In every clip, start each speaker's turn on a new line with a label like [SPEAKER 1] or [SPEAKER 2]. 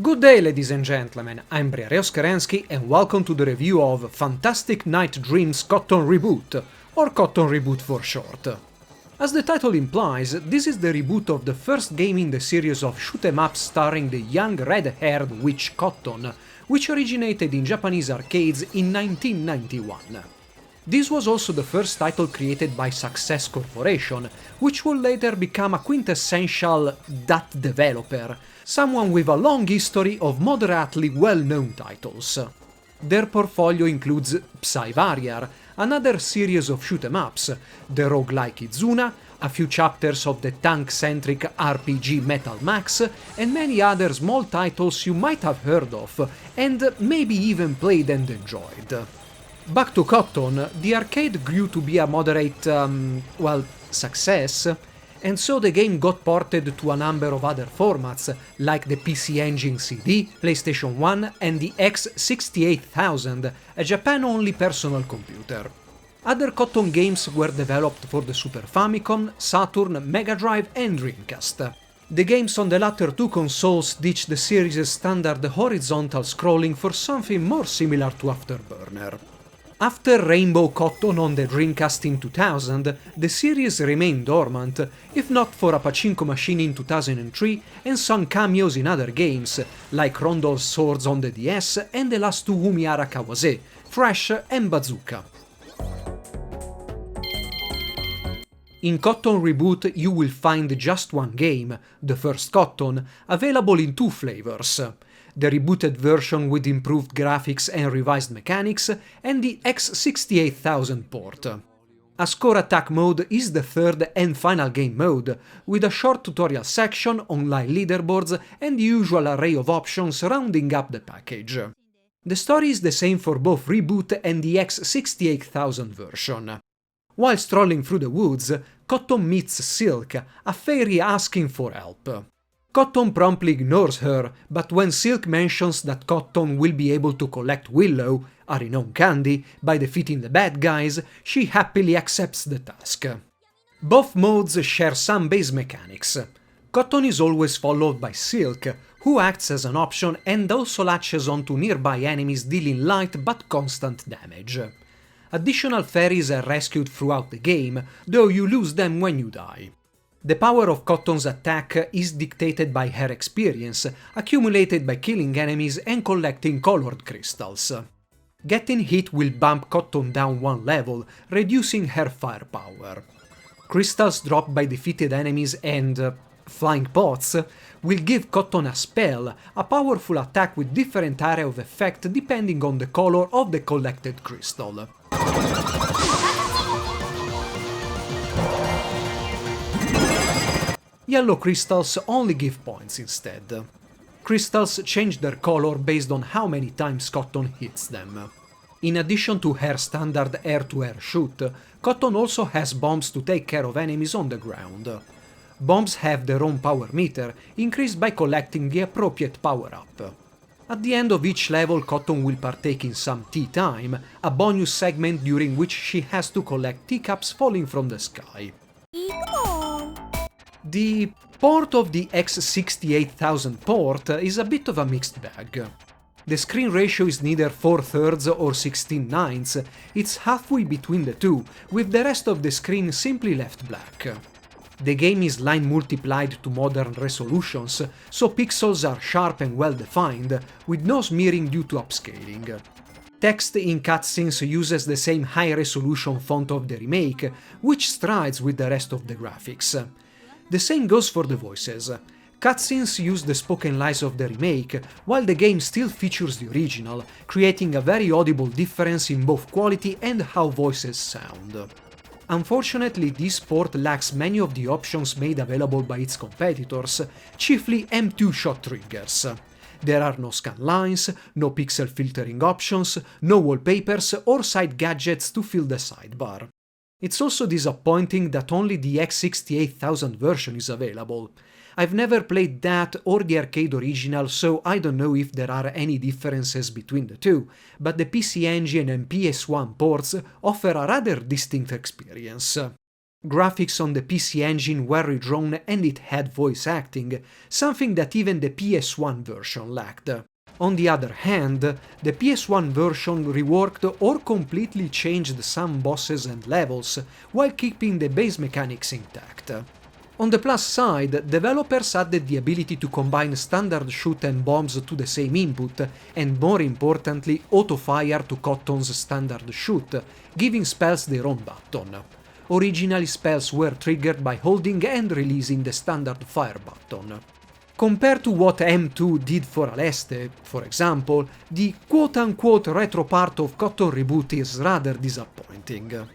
[SPEAKER 1] Good day, ladies and gentlemen, I'm Briareos Kerensky and welcome to the review of Fantastic Night Dreams Cotton Reboot, or Cotton Reboot for short. As the title implies, this is the reboot of the first game in the series of shoot-em-ups starring the young red-haired witch Cotton, which originated in Japanese arcades in 1991. This was also the first title created by Success Corporation, which would later become a quintessential that developer, someone with a long history of moderately well-known titles. Their portfolio includes Psy-Warrior, another series of shoot-em-ups, the roguelike Izuna, a few chapters of the tank-centric RPG Metal Max, and many other small titles you might have heard of, and maybe even played and enjoyed. Back to Cotton, the arcade grew to be a moderate, success, and so the game got ported to a number of other formats, like the PC Engine CD, PlayStation 1 and the X68000, a Japan-only personal computer. Other Cotton games were developed for the Super Famicom, Saturn, Mega Drive and Dreamcast. The games on the latter two consoles ditched the series' standard horizontal scrolling for something more similar to Afterburner. After Rainbow Cotton on the Dreamcast in 2000, the series remained dormant, if not for a pachinko machine in 2003 and some cameos in other games, like Rondol's Swords on the DS and the last two Umihara Kawase, Fresh and Bazooka. In Cotton Reboot you will find just one game, the first Cotton, available in two flavors: the rebooted version with improved graphics and revised mechanics, and the X68000 port. A score attack mode is the third and final game mode, with a short tutorial section, online leaderboards, and the usual array of options rounding up the package. The story is the same for both Reboot and the X68000 version. While strolling through the woods, Cotton meets Silk, a fairy asking for help. Cotton promptly ignores her, but when Silk mentions that Cotton will be able to collect Willow, a renowned candy, by defeating the bad guys, she happily accepts the task. Both modes share some base mechanics. Cotton is always followed by Silk, who acts as an option and also latches onto nearby enemies dealing light but constant damage. Additional fairies are rescued throughout the game, though you lose them when you die. The power of Cotton's attack is dictated by her experience, accumulated by killing enemies and collecting colored crystals. Getting hit will bump Cotton down one level, reducing her firepower. Crystals dropped by defeated enemies and flying pots will give Cotton a spell, a powerful attack with different area of effect depending on the color of the collected crystal. Yellow crystals only give points instead. Crystals change their color based on how many times Cotton hits them. In addition to her standard air-to-air shoot, Cotton also has bombs to take care of enemies on the ground. Bombs have their own power meter, increased by collecting the appropriate power-up. At the end of each level, Cotton will partake in some tea time, a bonus segment during which she has to collect teacups falling from the sky. The port of the X68000 port is a bit of a mixed bag. The screen ratio is neither 4/3 or 16/9, it's halfway between the two, with the rest of the screen simply left black. The game is line multiplied to modern resolutions, so pixels are sharp and well defined, with no smearing due to upscaling. Text in cutscenes uses the same high-resolution font of the remake, which strides with the rest of the graphics. The same goes for the voices. Cutscenes use the spoken lines of the remake, while the game still features the original, creating a very audible difference in both quality and how voices sound. Unfortunately, this port lacks many of the options made available by its competitors, chiefly M2 shot triggers. There are no scan lines, no pixel filtering options, no wallpapers or side gadgets to fill the sidebar. It's also disappointing that only the X68000 version is available. I've never played that or the arcade original, so I don't know if there are any differences between the two, but the PC Engine and PS1 ports offer a rather distinct experience. Graphics on the PC engine were redrawn and it had voice acting, something that even the PS1 version lacked. On the other hand, the PS1 version reworked or completely changed some bosses and levels, while keeping the base mechanics intact. On the plus side, developers added the ability to combine standard shoot and bombs to the same input, and more importantly, auto-fire to Cotton's standard shoot, giving spells their own button. Originally, spells were triggered by holding and releasing the standard fire button. Compared to what M2 did for Aleste, for example, the quote-unquote retro part of Cotton Reboot is rather disappointing.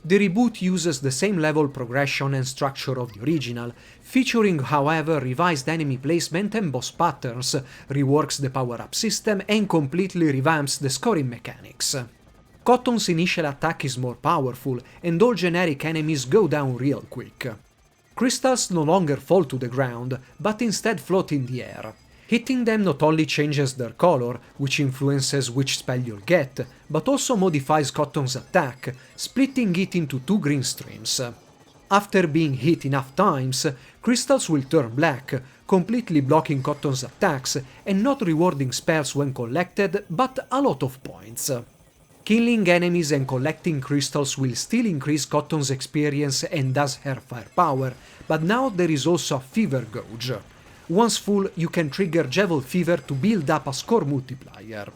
[SPEAKER 1] The reboot uses the same level progression and structure of the original, featuring however revised enemy placement and boss patterns, reworks the power-up system and completely revamps the scoring mechanics. Cotton's initial attack is more powerful, and all generic enemies go down real quick. Crystals no longer fall to the ground, but instead float in the air. Hitting them not only changes their color, which influences which spell you'll get, but also modifies Cotton's attack, splitting it into two green streams. After being hit enough times, crystals will turn black, completely blocking Cotton's attacks and not rewarding spells when collected, but a lot of points. Killing enemies and collecting crystals will still increase Cotton's experience and thus her firepower, but now there is also a fever gauge. Once full, you can trigger Javel Fever to build up a score multiplier.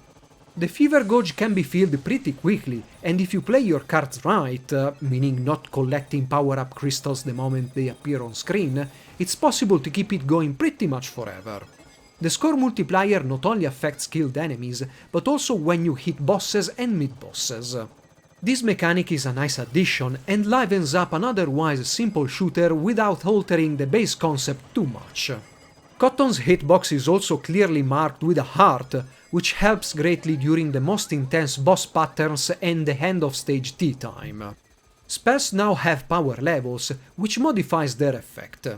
[SPEAKER 1] The fever gauge can be filled pretty quickly, and if you play your cards right, meaning not collecting power-up crystals the moment they appear on screen, it's possible to keep it going pretty much forever. The score multiplier not only affects killed enemies, but also when you hit bosses and mid-bosses. This mechanic is a nice addition and livens up an otherwise simple shooter without altering the base concept too much. Cotton's hitbox is also clearly marked with a heart, which helps greatly during the most intense boss patterns and the end of stage tea time. Spells now have power levels, which modifies their effect.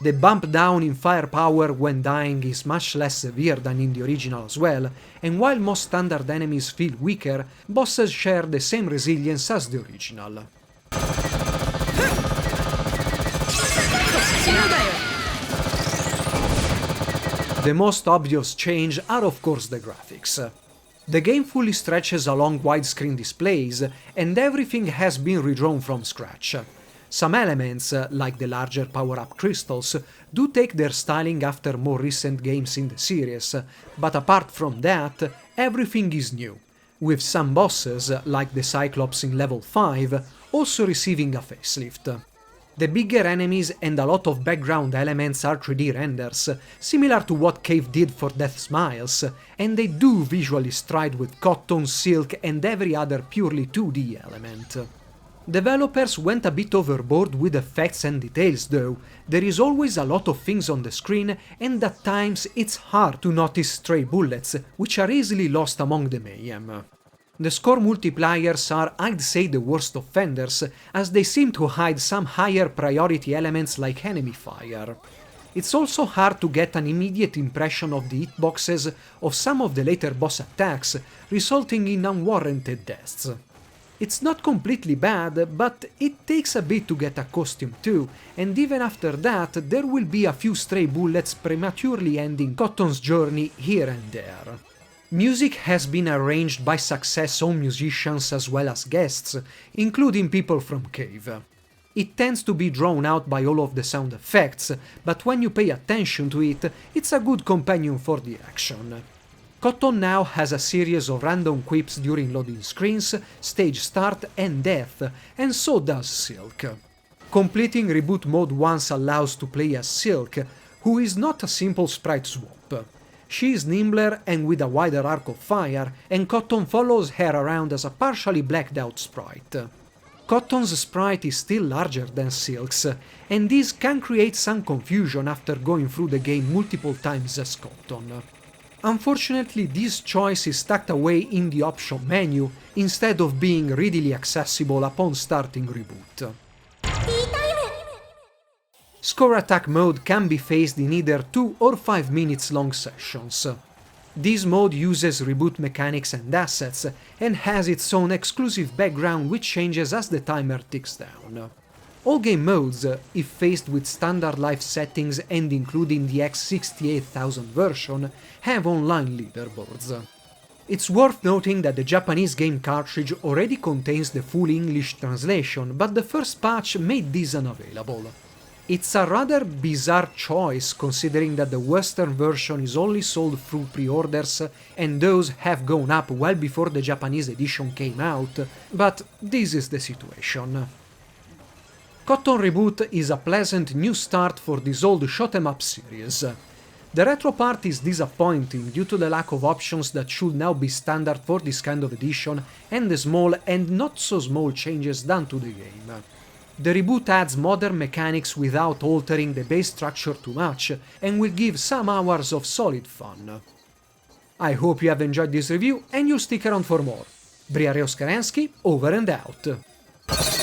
[SPEAKER 1] The bump down in firepower when dying is much less severe than in the original as well, and while most standard enemies feel weaker, bosses share the same resilience as the original. The most obvious change are of course the graphics. The game fully stretches along widescreen displays, and everything has been redrawn from scratch. Some elements, like the larger power-up crystals, do take their styling after more recent games in the series, but apart from that, everything is new, with some bosses, like the Cyclops in level 5, also receiving a facelift. The bigger enemies and a lot of background elements are 3D renders, similar to what Cave did for Death Smiles, and they do visually stride with Cotton, Silk and every other purely 2D element. Developers went a bit overboard with effects and details though. There is always a lot of things on the screen, and at times it's hard to notice stray bullets, which are easily lost among the mayhem. The score multipliers are, I'd say, the worst offenders, as they seem to hide some higher priority elements like enemy fire. It's also hard to get an immediate impression of the hitboxes of some of the later boss attacks, resulting in unwarranted deaths. It's not completely bad, but it takes a bit to get accustomed to, and even after that there will be a few stray bullets prematurely ending Cotton's journey here and there. Music has been arranged by Success' own musicians as well as guests, including people from Cave. It tends to be drawn out by all of the sound effects, but when you pay attention to it, it's a good companion for the action. Cotton now has a series of random quips during loading screens, stage start and death, and so does Silk. Completing Reboot Mode once allows to play as Silk, who is not a simple sprite swap. She is nimbler and with a wider arc of fire, and Cotton follows her around as a partially blacked out sprite. Cotton's sprite is still larger than Silk's, and this can create some confusion after going through the game multiple times as Cotton. Unfortunately, this choice is tucked away in the option menu, instead of being readily accessible upon starting Reboot. Score attack mode can be faced in either 2 or 5 minutes long sessions. This mode uses reboot mechanics and assets, and has its own exclusive background which changes as the timer ticks down. All game modes, if faced with standard life settings and including the X68000 version, have online leaderboards. It's worth noting that the Japanese game cartridge already contains the full English translation, but the first patch made this unavailable. It's a rather bizarre choice considering that the Western version is only sold through pre-orders and those have gone up well before the Japanese edition came out, but this is the situation. Cotton Reboot is a pleasant new start for this old shoot-em-up series. The retro part is disappointing due to the lack of options that should now be standard for this kind of edition and the small and not so small changes done to the game. The reboot adds modern mechanics without altering the base structure too much and will give some hours of solid fun. I hope you have enjoyed this review and you'll stick around for more. Briareo Skarensky, over and out.